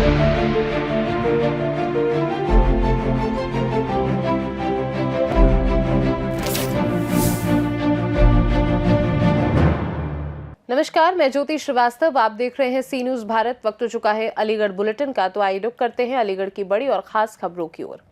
नमस्कार, मैं ज्योति श्रीवास्तव। आप देख रहे हैं सी न्यूज भारत। वक्त हो चुका है अलीगढ़ बुलेटिन का, तो आइए रुक करते हैं अलीगढ़ की बड़ी और खास खबरों की ओर।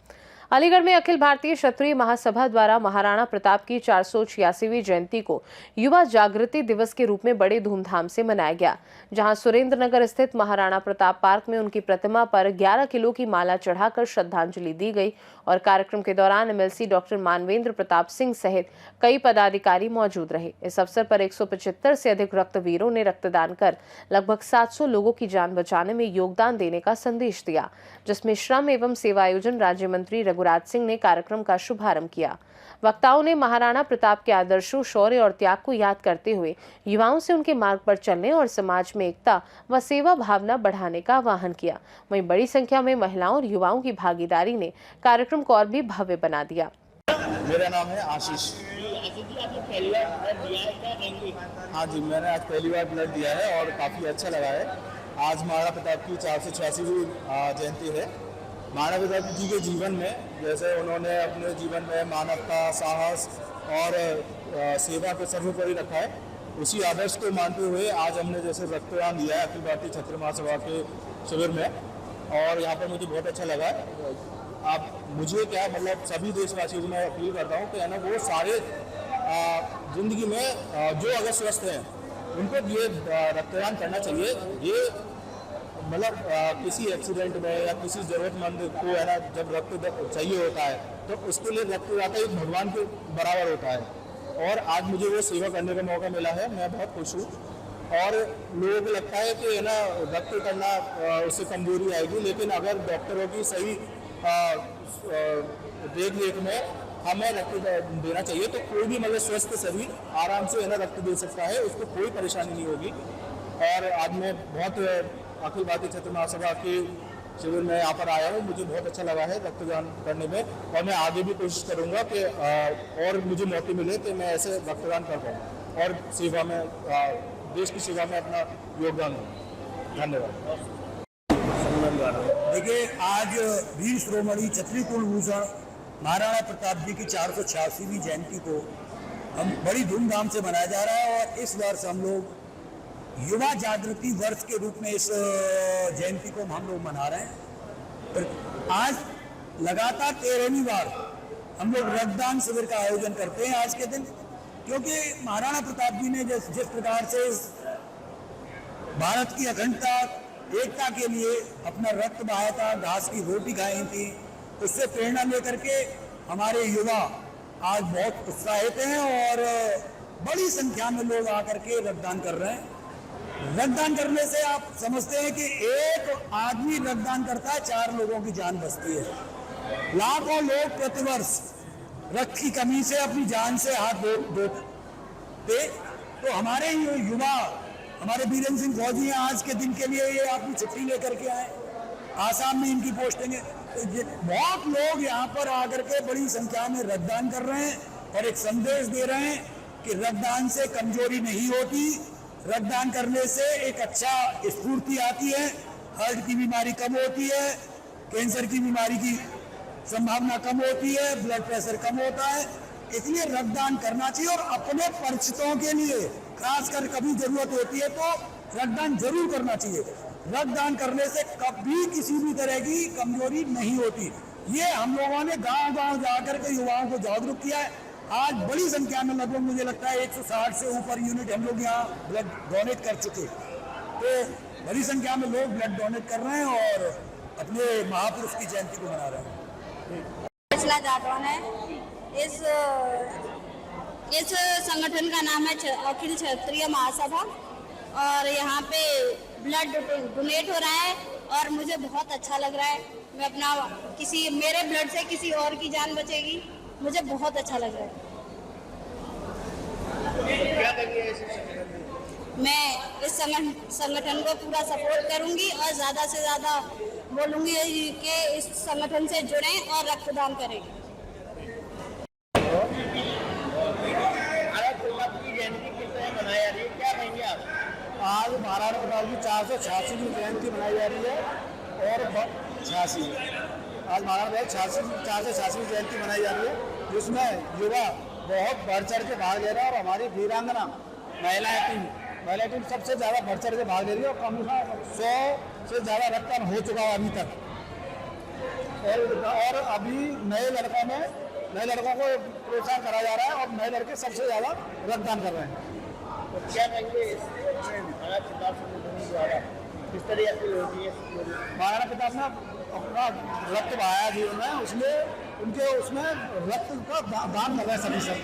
अलीगढ़ में अखिल भारतीय क्षत्रिय महासभा द्वारा महाराणा प्रताप की 486वीं जयंती को युवा जागृति दिवस के रूप में बड़े धूमधाम से मनाया गया, जहां सुरेंद्र नगर स्थित महाराणा प्रताप पार्क में उनकी प्रतिमा पर 11 किलो की माला चढ़ाकर श्रद्धांजलि दी गई। और कार्यक्रम के दौरान एमएलसी डॉक्टर मानवेंद्र प्रताप सिंह सहित कई पदाधिकारी मौजूद रहे। इस अवसर पर 175 से अधिक रक्तवीरों ने रक्तदान कर लगभग 700 लोगों की जान बचाने में योगदान देने का संदेश दिया, जिसमें श्रम एवं सेवायोजन राज्य मंत्री रघुराज सिंह ने कार्यक्रम का शुभारंभ किया। वक्ताओं ने महाराणा प्रताप के आदर्शों, शौर्य और त्याग को याद करते हुए युवाओं से उनके मार्ग पर चलने और समाज में एकता व सेवा भावना बढ़ाने का आह्वान किया। वहीं बड़ी संख्या में महिलाओं और युवाओं की भागीदारी ने कार्यक्रम को और भी भव्य बना दिया। मेरा नाम है आशीष। हाँ जी, मैंने आज पहली बार ब्लड दिया है और काफ़ी अच्छा लगा है। आज महाराणा प्रताप की 486वीं जयंती है। महाराणा प्रताप जी के जीवन में जैसे उन्होंने अपने जीवन में मानवता, साहस और सेवा को सर्वोपरि रखा है, उसी आदर्श को मानते हुए आज हमने जैसे रक्तदान दिया है अखिल भारतीय क्षत्रिय महासभा के शिविर में, और यहाँ पर मुझे बहुत अच्छा लगा है। आप मुझे क्या मतलब सभी देशवासियों को मैं अपील करता हूँ कि है ना, वो सारे जिंदगी में जो अगर स्वस्थ हैं उनको ये रक्तदान करना चाहिए। ये मतलब किसी एक्सीडेंट में या किसी ज़रूरतमंद को है ना, जब रक्त चाहिए होता है तो उसके लिए रक्तदाता एक भगवान के बराबर होता है। और आज मुझे वो सेवा करने का मौका मिला है, मैं बहुत खुश हूँ। और लोगों को लगता है कि है ना, रक्त करना उससे कमजोरी आएगी, लेकिन अगर डॉक्टरों की सही देख रेख में हमें रक्त देना चाहिए तो कोई भी मतलब स्वस्थ शरीर आराम से है ना रक्त दे सकता है, उसको कोई परेशानी नहीं होगी। और आज मैं बहुत अखिल भारतीय क्षत्रिय महासभा के शिविर में यहाँ पर आया हूँ, मुझे बहुत अच्छा लगा है रक्तदान करने में, और मैं आगे भी कोशिश करूँगा कि और मुझे मौके मिले कि मैं ऐसे रक्तदान कर पाऊँ और सेवा में देश की सेवा में अपना योगदान दूँ। धन्यवाद। देखिए, आज वीर शिरोमणि क्षत्रिय कुलभूषण महाराणा प्रताप जी की 486वीं जयंती को हम बड़ी धूमधाम से मनाया जा रहा है, और इस वर्ष हम लोग युवा जागृति वर्ष के रूप में इस जयंती को हम लोग मना रहे हैं। आज लगातार 13वीं बार हम लोग रक्तदान शिविर का आयोजन करते हैं आज के दिन, क्योंकि महाराणा प्रताप जी ने जिस प्रकार से भारत की अखंडता, एकता के लिए अपना रक्त बहाया था, घास की रोटी खाई थी, उससे प्रेरणा लेकर के हमारे युवा आज बहुत उत्साहित हैं और बड़ी संख्या में लोग आकर के रक्तदान कर रहे हैं। रक्तदान करने से आप समझते हैं कि एक आदमी रक्तदान करता है, 4 लोगों की जान बचती है। लाखों लोग प्रतिवर्ष रक्त की कमी से अपनी जान से हाथ धोते, तो हमारे युवा, हमारे बीरेंद्र सिंह फौजी हैं, आज के दिन के लिए ये अपनी छुट्टी लेकर के आए, आसाम में इनकी पोस्टिंग है। तो बहुत लोग यहाँ पर आकर के बड़ी संख्या में रक्तदान कर रहे हैं और एक संदेश दे रहे हैं कि रक्तदान से कमजोरी नहीं होती, रक्तदान करने से एक अच्छा स्फूर्ति आती है, हार्ट की बीमारी कम होती है, कैंसर की बीमारी की संभावना कम होती है, ब्लड प्रेशर कम होता है। इसलिए रक्तदान करना चाहिए, और अपने परिचितों के लिए खासकर कभी जरूरत होती है तो रक्तदान जरूर करना चाहिए। रक्तदान करने से कभी किसी भी तरह की कमजोरी नहीं होती। ये हम लोगों ने गांव-गांव जाकर के युवाओं को जागरूक किया है। आज बड़ी संख्या में लगभग मुझे लगता है 160 से ऊपर यूनिट हम लोग यहाँ ब्लड डोनेट कर चुके, तो बड़ी संख्या में लोग ब्लड डोनेट कर रहे हैं और अपने महापुरुष की जयंती को मना रहे हैं। जादौन है। इस संगठन का नाम है अखिल क्षत्रिय महासभा, और यहाँ पे ब्लड डोनेट हो रहा है और मुझे बहुत अच्छा लग रहा है। मैं अपना मेरे ब्लड से किसी और की जान बचेगी, मुझे बहुत अच्छा लग रहा है। मैं इस संगठन को पूरा सपोर्ट करूंगी और ज़्यादा से ज़्यादा बोलूंगी कि इस संगठन से जुड़ें और रक्तदान करें। आज महाराणा प्रताप की 486वीं जयंती मनाई जा रही है, और 86 आज महाराणा प्रताप 486वीं जयंती मनाई जा रही है, जिसमें युवा बहुत बढ़ चढ़ के भाग ले रहा है और हमारी वीरांगना महिला टीम सबसे ज़्यादा बढ़ चढ़ के भाग ले रही है और कम 100 से ज़्यादा रक्तदान हो चुका है अभी तक। और अभी नए लड़कों को प्रोत्साहन करा जा रहा है और नए लड़के सबसे ज़्यादा रक्तदान कर रहे हैं। तो क्या कहेंगे महाराणा प्रताप द्वारा किस तरह अपील होती है? महाराणा प्रताप ने अपना रक्त बहाया जीवन में, उसमें उनके उसमें रक्त का दान कर रहे हैं सभी सब।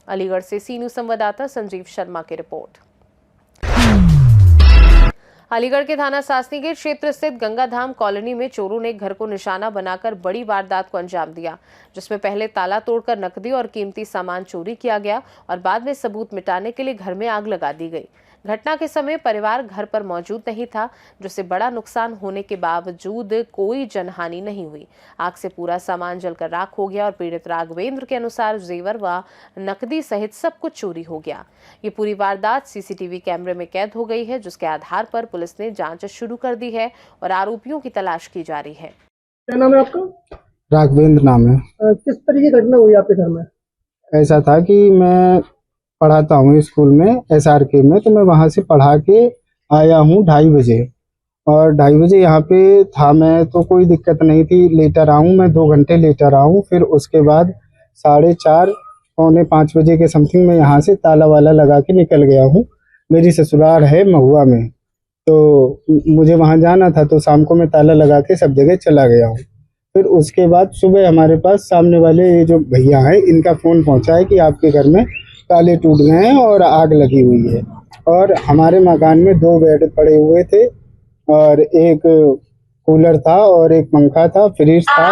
अलीगढ़ से सी न्यूज़ संवाददाता संजीव शर्मा की रिपोर्ट। अलीगढ़ के थाना सासनी गेट क्षेत्र स्थित गंगाधाम कॉलोनी में चोरों ने घर को निशाना बनाकर बड़ी वारदात को अंजाम दिया, जिसमें पहले ताला तोड़कर नकदी और कीमती सामान चोरी किया गया और बाद में सबूत मिटाने के लिए घर में आग लगा दी गई। घटना के समय परिवार घर पर मौजूद नहीं था, जिससे बड़ा नुकसान होने के बावजूद कोई जनहानि नहीं हुई। आग से पूरा सामान जलकर राख हो गया और पीड़ित राघवेंद्र के अनुसार जेवर व नकदी सहित सब कुछ चोरी हो गया। ये पूरी वारदात सीसीटीवी कैमरे में कैद हो गई है, जिसके आधार पर पुलिस ने जांच शुरू कर दी है और आरोपियों की तलाश की जा रही है। क्या नाम है आपका? राघवेंद्र नाम है। किस तरह की घटना हुई आपके घर में? ऐसा था कि मैं पढ़ाता हूँ स्कूल में SRK में, तो मैं वहाँ से पढ़ा के आया हूँ 2:30 बजे और 2:30 बजे यहाँ पे था मैं, तो कोई दिक्कत नहीं थी। लेटर आऊँ मैं 2 घंटे लेटर आऊँ, फिर उसके बाद 4:30 पौने 5 बजे के समथिंग में यहाँ से ताला वाला लगा के निकल गया हूँ। मेरी ससुराल है महुआ में, तो मुझे वहाँ जाना था, तो शाम को मैं ताला लगा के सब जगह चला गया हूँ। फिर उसके बाद सुबह हमारे पास सामने वाले ये जो भैया हैं, इनका फ़ोन पहुँचा है कि आपके घर में ताले टूट गए हैं और आग लगी हुई है। और हमारे मकान में 2 बेड पड़े हुए थे और एक कूलर था और एक पंखा था, फ्रिज था,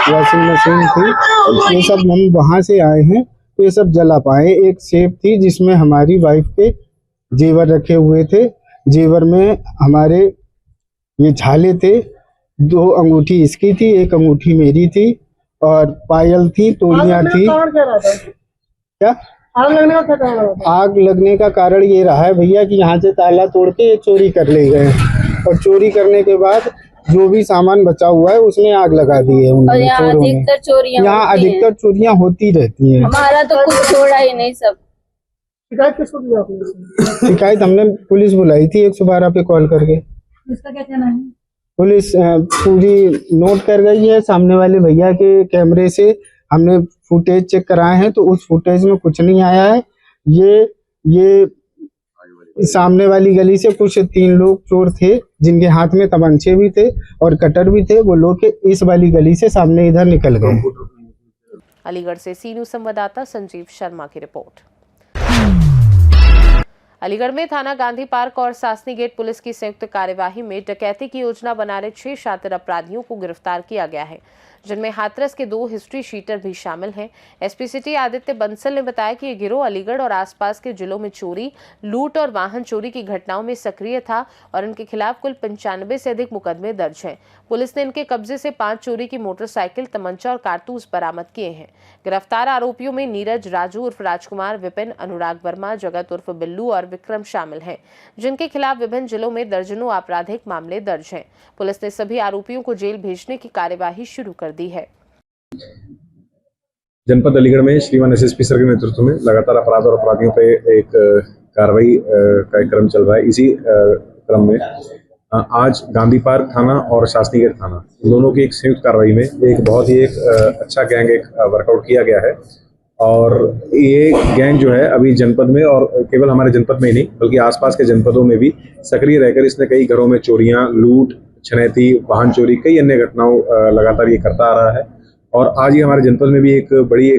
वॉशिंग मशीन थी। ये सब हम वहाँ से आए हैं तो ये सब जला पाए। एक सेफ थी जिसमें हमारी वाइफ के जेवर रखे हुए थे। जेवर में हमारे ये झाले थे, 2 अंगूठी इसकी थी, 1 अंगूठी मेरी थी और पायल थी, तोड़ियाँ थी। क्या आग लगने का कारण है? आग लगने का कारण ये रहा है भैया कि यहाँ से ताला तोड़ के ये चोरी कर ले गए और चोरी करने के बाद जो भी सामान बचा हुआ है उसमें आग लगा दी है उन्होंने, चोरों ने। यहाँ अधिकतर चोरियाँ होती रहती हैं। हमारा तो कुछ छोड़ा ही नहीं सब। शिकायत किसको की आपने? शिकायत हमने पुलिस बुलाई थी 112 पे कॉल करके। इसका क्या कहना है? पुलिस पूरी नोट कर गई है। सामने वाले भैया के कैमरे से हमने फुटेज चेक कराए हैं, तो उस फुटेज में कुछ नहीं आया है। ये सामने वाली गली से कुछ 3 लोग चोर थे जिनके हाथ में तमंचे भी थे और कटर भी थे। वो लोग इस वाली गली से सामने इधर निकल गए। अलीगढ़ से सी न्यूज़ संवाददाता संजीव शर्मा की रिपोर्ट। अलीगढ़ में थाना गांधी पार्क और सासनी गेट पुलिस की संयुक्त कार्यवाही में डकैती की योजना बना रहे 6 शातिर अपराधियों को गिरफ्तार किया गया है, जिनमें हाथरस के 2 हिस्ट्री शीटर भी शामिल हैं। एसपी सिटी आदित्य बंसल ने बताया कि ये गिरोह अलीगढ़ और आसपास के जिलों में चोरी, लूट और वाहन चोरी की घटनाओं में सक्रिय था और इनके खिलाफ कुल 95 से अधिक मुकदमे दर्ज हैं। पुलिस ने इनके कब्जे से 5 चोरी की मोटरसाइकिल, तमंचा और कारतूस बरामद किए हैं। गिरफ्तार आरोपियों में नीरज, राजू उर्फ राजकुमार, विपिन, अनुराग वर्मा, जगत उर्फ बिल्लू और विक्रम शामिल हैं, जिनके खिलाफ विभिन्न जिलों में दर्जनों आपराधिक मामले दर्ज हैं। पुलिस ने सभी आरोपियों को जेल भेजने की कार्यवाही शुरू कर दी है। जनपद अलीगढ़ में श्रीमान एसएसपी सर के नेतृत्व में लगातार अपराध और अपराधियों पे एक कार्रवाई का क्रम चल रहा है। इसी क्रम में आज गांधी पार्क थाना और शासनी गेट थाना दोनों की एक संयुक्त कार्रवाई में एक बहुत ही अच्छा गैंग वर्कआउट किया गया है। और ये गैंग जो है अभी जनपद में, और केवल हमारे जनपद में ही नहीं बल्कि आसपास के जनपदों में भी सक्रिय रहकर इसने कई घरों में चोरियां, लूट, छनैती, वाहन चोरी, कई अन्य घटनाओं लगातार ये करता आ रहा है। और आज ही हमारे जनपद में भी एक बड़ी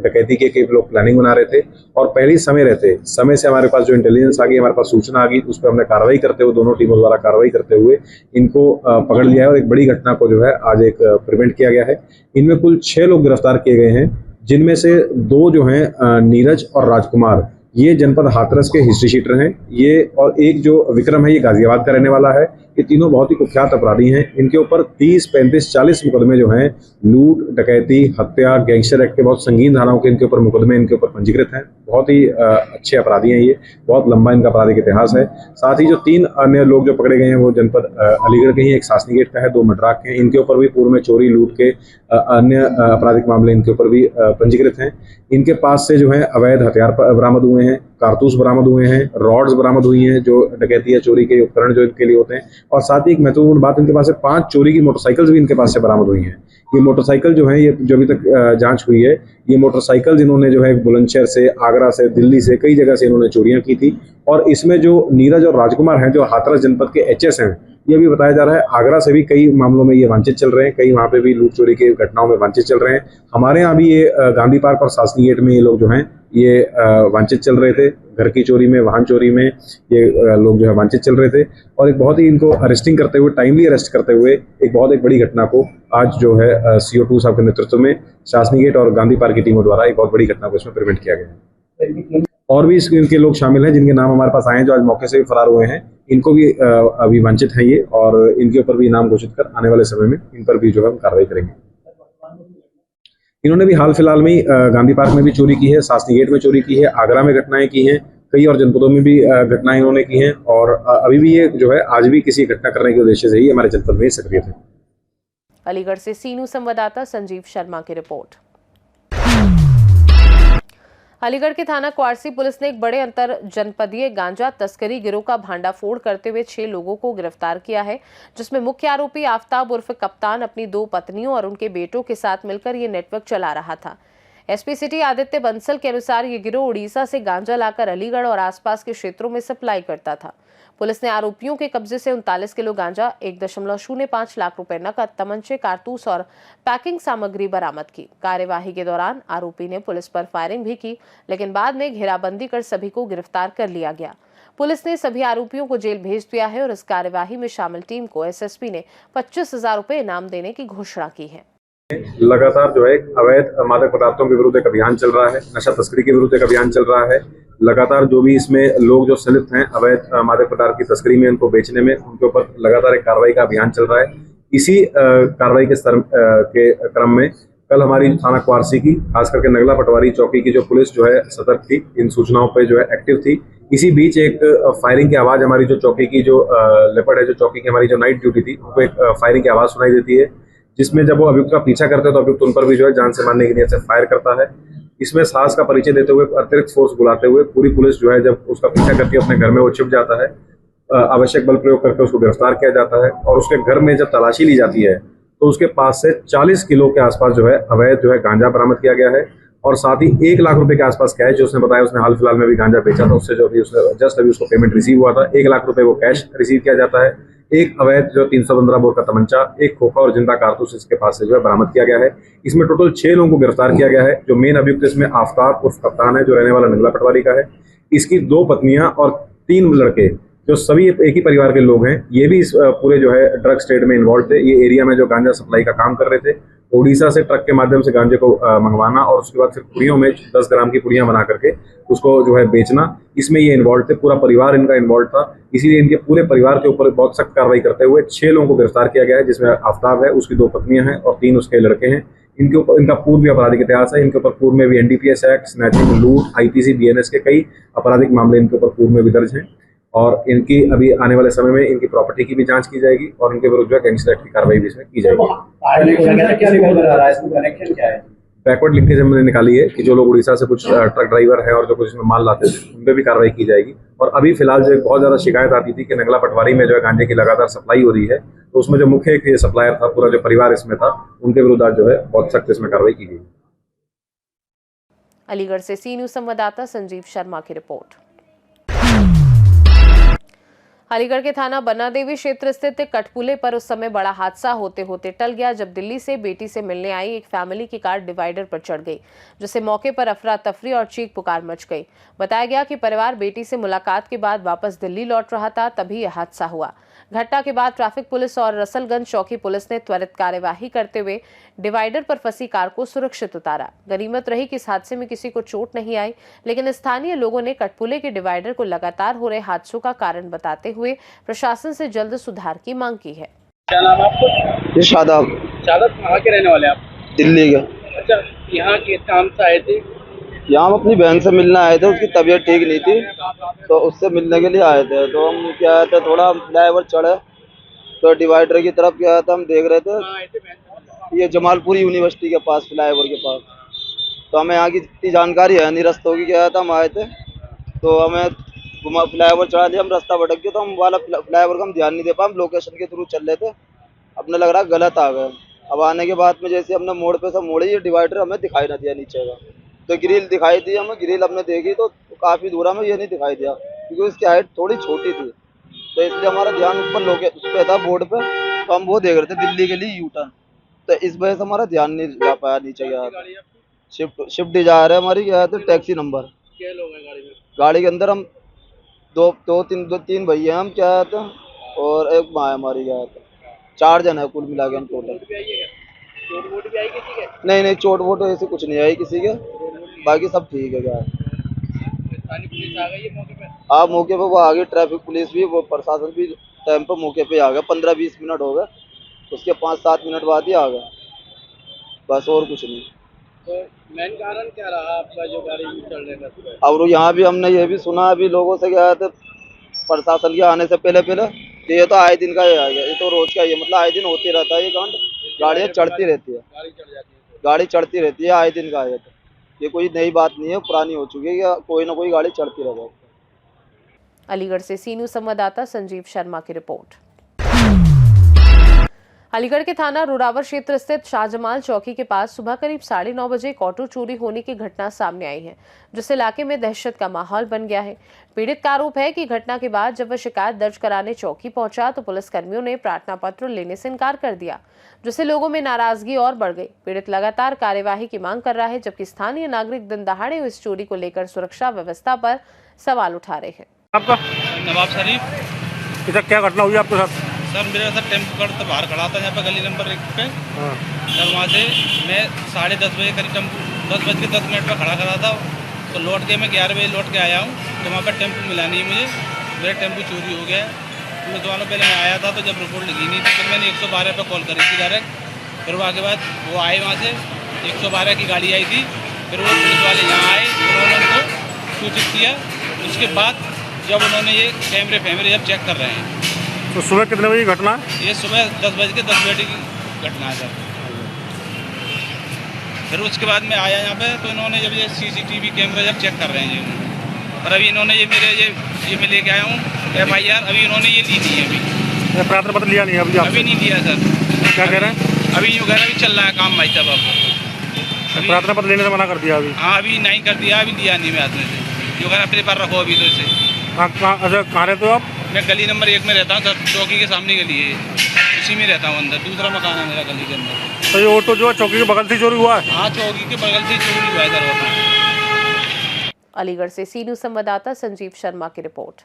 डकैती की एक लोग प्लानिंग बना रहे थे और पहले समय से हमारे पास जो इंटेलिजेंस आ गई, हमारे पास सूचना आ गई, उस पर हमने कार्रवाई करते हुए, दोनों टीमों द्वारा कार्रवाई करते हुए इनको पकड़ लिया है और एक बड़ी घटना को जो है आज एक प्रिवेंट किया गया है। इनमें कुल 6 लोग गिरफ्तार किए गए हैं, जिनमें से 2 जो हैं नीरज और राजकुमार, ये जनपद हाथरस के हिस्ट्री शीटर हैं। ये और एक जो विक्रम है ये गाजियाबाद का रहने वाला है। ये तीनों बहुत ही कुख्यात अपराधी हैं। इनके ऊपर 30, 35, 40 मुकदमे जो हैं लूट, डकैती, हत्या, गैंगस्टर एक्ट के बहुत संगीन धाराओं के इनके ऊपर मुकदमे इनके ऊपर पंजीकृत हैं। बहुत ही अच्छे अपराधी हैं ये, बहुत लंबा इनका आपराधिक इतिहास है। साथ ही जो 3 अन्य लोग जो पकड़े गए हैं वो जनपद अलीगढ़ के ही, एक शासनी गेट का है, 2 मड्राक के हैं। इनके ऊपर भी पूर्व में चोरी लूट के अन्य आपराधिक मामले इनके ऊपर भी पंजीकृत हैं। इनके पास से जो है अवैध हथियार बरामद हुए हैं, कारतूस बरामद हुए हैं, रॉड्स बरामद हुई हैं जो डकैती या चोरी के उपकरण जो इनके लिए होते हैं। और साथ ही एक महत्वपूर्ण बात, इनके पास से 5 चोरी की मोटरसाइकिल्स भी इनके पास से बरामद हुई हैं। ये मोटरसाइकिल जो है, ये जो अभी तक जांच हुई है, ये मोटरसाइकिल इन्होंने जो है बुलंदशहर से, आगरा से, दिल्ली से, कई जगह से इन्होंने चोरियां की थी। और इसमें जो नीरज और राजकुमार हैं जो हाथरस जनपद के एचएस हैं, ये भी बताया जा रहा है आगरा से भी कई मामलों में ये वांछित चल रहे हैं, कई वहाँ पे भी लूट चोरी के घटनाओं में वांछित चल रहे हैं। हमारे यहाँ भी ये गांधी पार्क और शासनी गेट में ये लोग जो हैं ये वांछित चल रहे थे। घर की चोरी में, वाहन चोरी में ये लोग जो है वांछित चल रहे थे। और एक बहुत ही इनको अरेस्टिंग करते हुए, टाइमली अरेस्ट करते हुए एक बहुत एक बड़ी घटना को आज जो है CO2 साहब के नेतृत्व में शासनी गेट और गांधी पार्क की टीमों द्वारा एक बहुत बड़ी घटना को इसमें प्रिवेंट किया गया है। और भी इनके लोग शामिल हैं जिनके नाम हमारे पास आए हैं, जो आज मौके से भी फरार हुए हैं। इनको भी अभी वांछित हैं ये, और इनके ऊपर भी इनाम घोषित कर आने वाले समय में इन पर भी जो है हम कार्रवाई करेंगे। इन्होंने भी हाल फिलहाल में गांधी पार्क में भी चोरी की है, शासनी गेट में चोरी की है, आगरा में घटनाएं की हैं, कई और जनपदों में भी घटनाएं इन्होंने की हैं। और अभी भी ये जो है आज भी किसी घटना करने के उद्देश्य से ही हमारे जनपद में सक्रिय थे। अलीगढ़ से सी न्यूज़ संवाददाता संजीव शर्मा की रिपोर्ट। अलीगढ़ के थाना क्वारसी पुलिस ने एक बड़े अंतर जनपदीय गांजा तस्करी गिरोह का भांडाफोड़ करते हुए 6 लोगों को गिरफ्तार किया है, जिसमें मुख्य आरोपी आफ्ताब उर्फ कप्तान अपनी 2 पत्नियों और उनके बेटों के साथ मिलकर ये नेटवर्क चला रहा था। एसपी सिटी आदित्य बंसल के अनुसार ये गिरोह उड़ीसा से गांजा लाकर अलीगढ़ और आसपास के क्षेत्रों में सप्लाई करता था। पुलिस ने आरोपियों के कब्जे से 39 किलो गांजा, 1.05 लाख रुपए नकद, तमंचे, कारतूस और पैकिंग सामग्री बरामद की। कार्यवाही के दौरान आरोपी ने पुलिस पर फायरिंग भी की, लेकिन बाद में घेराबंदी कर सभी को गिरफ्तार कर लिया गया। पुलिस ने सभी आरोपियों को जेल भेज दिया है और इस कार्यवाही में शामिल टीम को एसएसपी ने 25,000 रुपए इनाम देने की घोषणा की है। लगातार जो है अवैध मादक पदार्थों के विरुद्ध एक अभियान चल रहा है, नशा तस्करी के विरुद्ध एक अभियान चल रहा है। लगातार जो भी इसमें लोग जो संलिप्त हैं अवैध मादक पदार्थ की तस्करी में, उनको बेचने में, उनके ऊपर लगातार एक कार्रवाई का अभियान चल रहा है। इसी कार्रवाई के क्रम में कल हमारी थाना क्वारसी की, खास करके नगला पटवारी चौकी की जो पुलिस जो है सतर्क थी, इन सूचनाओं पे जो है एक्टिव थी। इसी बीच एक फायरिंग की आवाज हमारी जो चौकी की जो लेपर्ड है, जो चौकी की हमारी जो नाइट ड्यूटी थी, उनको एक फायरिंग की आवाज सुनाई देती है, जिसमें जब वो अभियुक्त का पीछा करते हैं तो अभियुक्त उन पर भी जो है जान से मारने की नीयत से फायर करता है। इसमें साहस का परिचय देते हुए, अतिरिक्त फोर्स बुलाते हुए पूरी पुलिस जो है जब उसका पीछा करती है, अपने घर में वो छिप जाता है। आवश्यक बल प्रयोग करके उसको गिरफ्तार किया जाता है और उसके घर में जब तलाशी ली जाती है तो उसके पास से 40 किलो के आसपास जो है अवैध जो है गांजा बरामद किया गया है। और साथ ही 1 लाख रुपए के आसपास कैश, जो उसने बताया उसने हाल फिलहाल में भी गांजा बेचा था, उससे जो भी उसने जस्ट अभी उसको पेमेंट रिसीव हुआ था, 1 लाख रुपए वो कैश रिसीव किया जाता है। एक अवैध जो 315 बोर का तमंचा, एक खोखा और जिंदा कारतूस इसके पास से जो है बरामद किया गया है। इसमें टोटल 6 लोगों को गिरफ्तार किया गया है। जो मेन अभियुक्त इसमें आफ्ताब उर्फ कप्तान है, जो रहने वाला नगला पटवारी का है। इसकी 2 पत्नियां और 3 लड़के जो सभी एक ही परिवार के लोग हैं, ये भी इस पूरे जो है ड्रग ट्रेड में इन्वॉल्व थे। ये एरिया में जो गांजा सप्लाई का काम कर रहे थे, उड़ीसा से ट्रक के माध्यम से गांजे को मंगवाना और उसके बाद फिर पुड़ियों में 10 ग्राम की पुड़ियां बना करके उसको जो है बेचना, इसमें ये इन्वॉल्व थे। पूरा परिवार इनका इन्वॉल्व था, इसीलिए इनके पूरे परिवार के ऊपर बहुत सख्त कार्रवाई करते हुए 6 लोगों को गिरफ्तार किया गया है, जिसमें आफ्ताब है, उसकी 2 पत्नियां हैं और 3 उसके लड़के हैं। इनके ऊपर इनका पूर्व भी आपराधिक इतिहास है। इनके ऊपर पूर्व में भी NDPS एक्ट, स्नैचिंग, लूट, IPC, BNS के कई आपराधिक मामले इनके ऊपर पूर्व में भी दर्ज हैं। और इनकी अभी आने वाले समय में इनकी प्रॉपर्टी की भी जांच की जाएगी और इनके विरुद्ध गैंगस्टर एक्ट की कार्रवाई भी इसमें की जाएगी। बैकवर्ड लिंकेज हमने निकाली है कि जो लोग उड़ीसा से कुछ ट्रक ड्राइवर है और जो कुछ इसमें माल लाते थे, उन पर भी कार्रवाई की जाएगी। और अभी फिलहाल जो बहुत ज्यादा शिकायत आती थी कि नगला पटवारी में जो है गांजे की लगातार सप्लाई हो रही है, तो उसमें जो मुख्य एक सप्लायर था, पूरा जो परिवार इसमें था, उनके विरुद्ध आज जो है बहुत सख्त इसमें कार्रवाई की गई। अलीगढ़ से सी न्यूज़ संवाददाता संजीव शर्मा की रिपोर्ट। अलीगढ़ के थाना बन्ना देवी क्षेत्र स्थित कठपुले पर उस समय बड़ा हादसा होते होते टल गया जब दिल्ली से बेटी से मिलने आई एक फैमिली की कार डिवाइडर पर चढ़ गई, जिससे मौके पर अफरा तफरी और चीख पुकार मच गई। बताया गया कि परिवार बेटी से मुलाकात के बाद वापस दिल्ली लौट रहा था, तभी यह हादसा हुआ। घटना के बाद ट्रैफिक पुलिस और रसलगंज चौकी पुलिस ने त्वरित कार्यवाही करते हुए डिवाइडर पर फंसी कार को सुरक्षित उतारा। गनीमत रही कि इस हादसे में किसी को चोट नहीं आई, लेकिन स्थानीय लोगों ने कठपुले के डिवाइडर को लगातार हो रहे हादसों का कारण बताते हुए प्रशासन से जल्द सुधार की मांग की है। क्या नाम है आपको? शादाब। शादाब, कहाँ के रहने वाले आप? दिल्ली का। अच्छा, यहाँ के काम से आए थे? यहाँ हम अपनी बहन से मिलने आए थे, उसकी तबीयत ठीक नहीं थी तो उससे मिलने के लिए आए थे। तो हम क्या आए थे, थोड़ा फ्लाईओवर चढ़े तो डिवाइडर की तरफ क्या था, हम देख रहे थे ये जमालपुर यूनिवर्सिटी के पास, फ्लाईओवर के पास। तो हमें यहाँ की इतनी जानकारी है नहीं रस्तों की, क्या था हम आए थे तो हमें फ्लाईओवर चढ़ा दिया, हम रास्ता भटक गए तो हम वाला फ्लाईओवर का हम ध्यान नहीं दे पाए, हम लोकेशन के थ्रू चल रहे थे, अपने लग रहा गलत आ गए। अब आने के बाद में जैसे हमने मोड़ पे से मोड़ी, ये डिवाइडर हमें दिखाई ना दिया नीचे का, तो ग्रिल दिखाई दी हमें, ग्रिल हमने देखी तो काफ़ी दूर हमें ये नहीं दिखाई दिया क्योंकि उसकी हाइट थोड़ी छोटी थी, तो इसलिए हमारा ध्यान ऊपर उस पर था बोर्ड पे, तो हम वो देख रहे थे दिल्ली के लिए यूटर्न, तो इस वजह से हमारा ध्यान नहीं जा पाया नीचे गया। शिफ्ट डिजायर है हमारी, गया था टैक्सी नंबर। गाड़ी के अंदर हम दो तीन भैया हम क्या आया था और एक माँ हमारी गया था, 4 जन है कुल मिला के हम टोटल। नहीं चोट वोट ऐसे कुछ नहीं आई किसी के, बाकी सब ठीक है क्या। हाँ मौके पे वो आ गई, ट्रैफिक पुलिस भी, वो प्रशासन भी टाइम पे मौके पे आ गया, 15-20 मिनट हो गए, उसके 5-7 मिनट बाद ही आ गए, बस और कुछ नहीं। तो मेन कारण क्या रहा आपका जो गाड़ी चलने का? और यहाँ भी हमने ये भी सुना अभी लोगों से गया था प्रशासन के आने से पहले कि ये तो आए दिन का ही आ गया, ये तो रोज का ही है, मतलब आए दिन होती रहता है ये कांड, गाड़ियाँ चढ़ती रहती है, गाड़ी चढ़ती रहती है आए दिन का है, ये कोई नई बात नहीं है, पुरानी हो चुकी है कि कोई ना कोई गाड़ी चढ़ती रहती है। अलीगढ़ से सी न्यूज़ संवाददाता संजीव शर्मा की रिपोर्ट। अलीगढ़ के थाना रुड़ावर क्षेत्र स्थित शाहजमाल चौकी के पास सुबह करीब 9:30 बजे एक ऑटो चोरी होने की घटना सामने आई है, जिससे इलाके में दहशत का माहौल बन गया है। पीड़ित का आरोप है कि घटना के बाद जब वह शिकायत दर्ज कराने चौकी पहुंचा तो पुलिस कर्मियों ने प्रार्थना पत्र लेने से इनकार कर दिया, जिससे लोगों में नाराजगी और बढ़ गई। पीड़ित लगातार कार्यवाही की मांग कर रहा है, जबकि स्थानीय नागरिक दिन दहाड़े इस चोरी को लेकर सुरक्षा व्यवस्था पर सवाल उठा रहे हैं। आपका नवाब शरीफ। इधर क्या घटना हुई आपके साथ? सर मेरे साथ टेम्पो कार तो बाहर खड़ा था यहाँ पे गली नंबर 1 पे। सर वहाँ से मैं 10:30 बजे करीब 10:10 पर खड़ा था, तो लौट के मैं 11 बजे लौट के आया हूँ, तो वहाँ पर टेम्पो मिला नहीं मुझे, मेरा टेम्पो चोरी हो गया है। पुलिस वालों पहले मैं आया था तो जब रिपोर्ट लिखी नहीं थी, फिर मैंने 112 पर कॉल करी थी डायरेक्ट, फिर वहाँ के बाद वो आए, वहाँ से 112 की गाड़ी आई थी, फिर वो पुलिस वाले यहाँ आए, उन्होंने उनको सूचित किया। उसके बाद जब उन्होंने ये कैमरे जब चेक कर रहे हैं। तो सुबह कितने बजे घटना? ये सुबह 10:10 की घटना है सर। फिर उसके बाद मैं आया यहाँ पे, तो इन्होंने जब ये CCTV कैमरा जब चेक कर रहे हैं जी, और अभी इन्होंने ये मैं लेके आया हूँ FIR, अभी इन्होंने ये ली नहीं है, अभी प्रार्थना पत्र लिया नहीं अभी नहीं लिया सर। क्या कह रहे हैं? अभी यूँ कह रहा अभी चल रहा है काम भाई साहब, अब प्रार्थना पत्र लेने से मना कर दिया अभी? हाँ अभी नहीं कर दिया, अभी लिया नहीं मैं हाथ में से, यूँ कह रहा अपने पास रखो अभी। तो इसे कहाँ रहते हो आप? मैं गली नंबर 1 में रहता हूँ सर, चौकी के सामने गली है, उसी में रहता हूँ अंदर, दूसरा मकान है मेरा गली के अंदर। तो ये ऑटो जो है चौकी के बगल से चोरी हुआ है? हाँ चौकी के बगल से चोरी हुआ है सर। अलीगढ़ से सी न्यूज़ संवाददाता संजीव शर्मा की रिपोर्ट।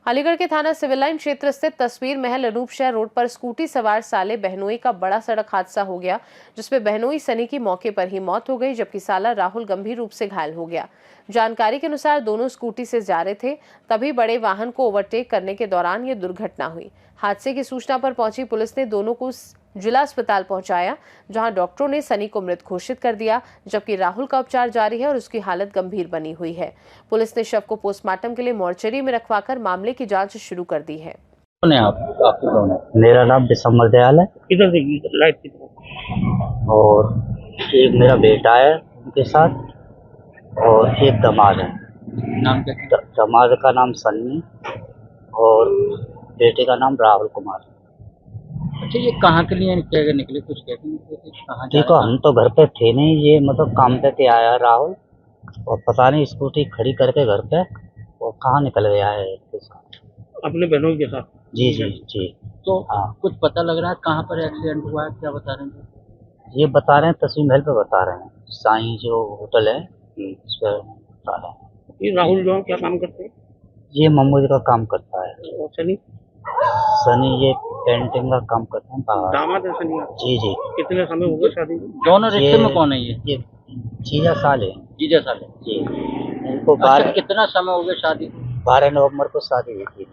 अलीगढ़ के थाना सिविल लाइन क्षेत्र स्थित तस्वीर महल अनूप शहर रोड पर स्कूटी सवार साले बहनोई का बड़ा सड़क हादसा हो गया, जिसमें बहनोई सनी की मौके पर ही मौत हो गई, जबकि साला राहुल गंभीर रूप से घायल हो गया। जानकारी के अनुसार दोनों स्कूटी से जा रहे थे, तभी बड़े वाहन को ओवरटेक करने के दौरान ये दुर्घटना हुई। हादसे की सूचना पर पहुंची पुलिस ने दोनों को जिला अस्पताल पहुंचाया, जहां डॉक्टरों ने सनी को मृत घोषित कर दिया, जबकि राहुल का उपचार जारी है और उसकी हालत गंभीर बनी हुई है। पुलिस ने शव को पोस्टमार्टम के लिए मोर्चरी में रखवाकर मामले की जांच शुरू कर दी है। कौन है आप कौन है? मेरा नाम दिसंबर दयाल है। किधर देखिए लाइट की तरफ। और एक मेरा बेटा है उनके साथ, और एक दामाद है। नाम क्या? दामाद का नाम सन्नी और बेटे का नाम राहुल कुमार। अच्छा ये कहाँ के लिए निकले, कुछ कहते हैं? देखो हम तो घर पे थे नहीं, ये मतलब काम पे आया राहुल, और पता नहीं स्कूटी खड़ी करके घर पे और कहाँ निकल गया है इसके साथ, अपने बहनों के साथ। जी जी जी। तो हाँ कुछ पता लग रहा है कहाँ पर एक्सीडेंट हुआ है, क्या बता रहे हैं? ये बता रहे हैं तस्वीर महल पे बता रहे हैं, साईं जो होटल है उस पर बता रहे हैं। ये राहुल जो क्या काम करते हैं? ये मम्मूद का काम करता है। और सनी? सनी ये पेंटिंग का काम करते हैं बाहर। दामाद है सनी? जी जी। कितने समय हो गए शादी को? दोनों रिश्ते में कौन है ये? जीजा साल है। जीजा साल है जी। इनको 12 कितना समय हो गया शादी? 12 नवंबर को शादी हुई थी।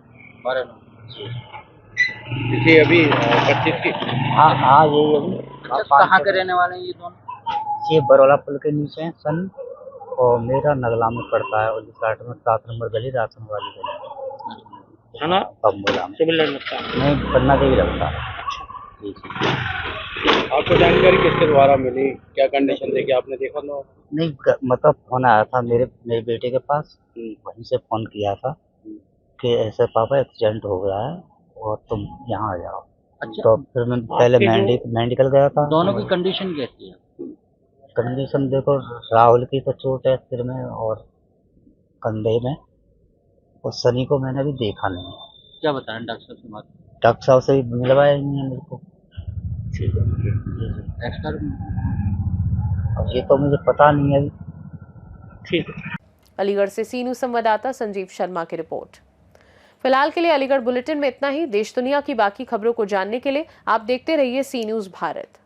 12 नवंबर जी। अभी 25 की? हाँ हाँ यही अभी। कहाँ के रहने वाले हैं ये दोनों? ये बरौला पुल के नीचे है सन, और मेरा नगला में पड़ता है, और साइड में 7 नंबर गली, राशन वाली गली, थाना बम्बोला में। सिविल लाइन लगता है। नहीं, पन्ना देवी लगता है। जी जी। आपको जानकारी किसके द्वारा मिली, क्या कंडीशन देखी आपने देखा तो? नहीं, मतलब फोन आया था मेरे बेटे के पास, वहीं से फोन किया था कि ऐसे पापा एक्सीडेंट हो गया है और तुम यहाँ आ जाओ। अच्छा। तो फिर मैं पहले मेडिकल गया था। दोनों की कंडीशन कैसी है? कंडीशन देखो, राहुल की तो चोट है सिर में और कंधे में, और सनी को मैंने अभी देखा नहीं है। क्या बताएं डॉक्टर साहब से बात? डॉक्टर साहब से भी मिलवाया ही नहीं है मेरे को। एक्स्ट्रा अब ये तो मुझे पता नहीं है अभी। ठीक है। अलीगढ़ से सी न्यूज़ संवाददाता संजीव शर्मा की रिपोर्ट। फिलहाल के लिए अलीगढ़ बुलेटिन में इतना ही। देश दुनिया की बाकी खबरों को जानने के लिए आप देखते रहिए सी न्यूज़ भारत।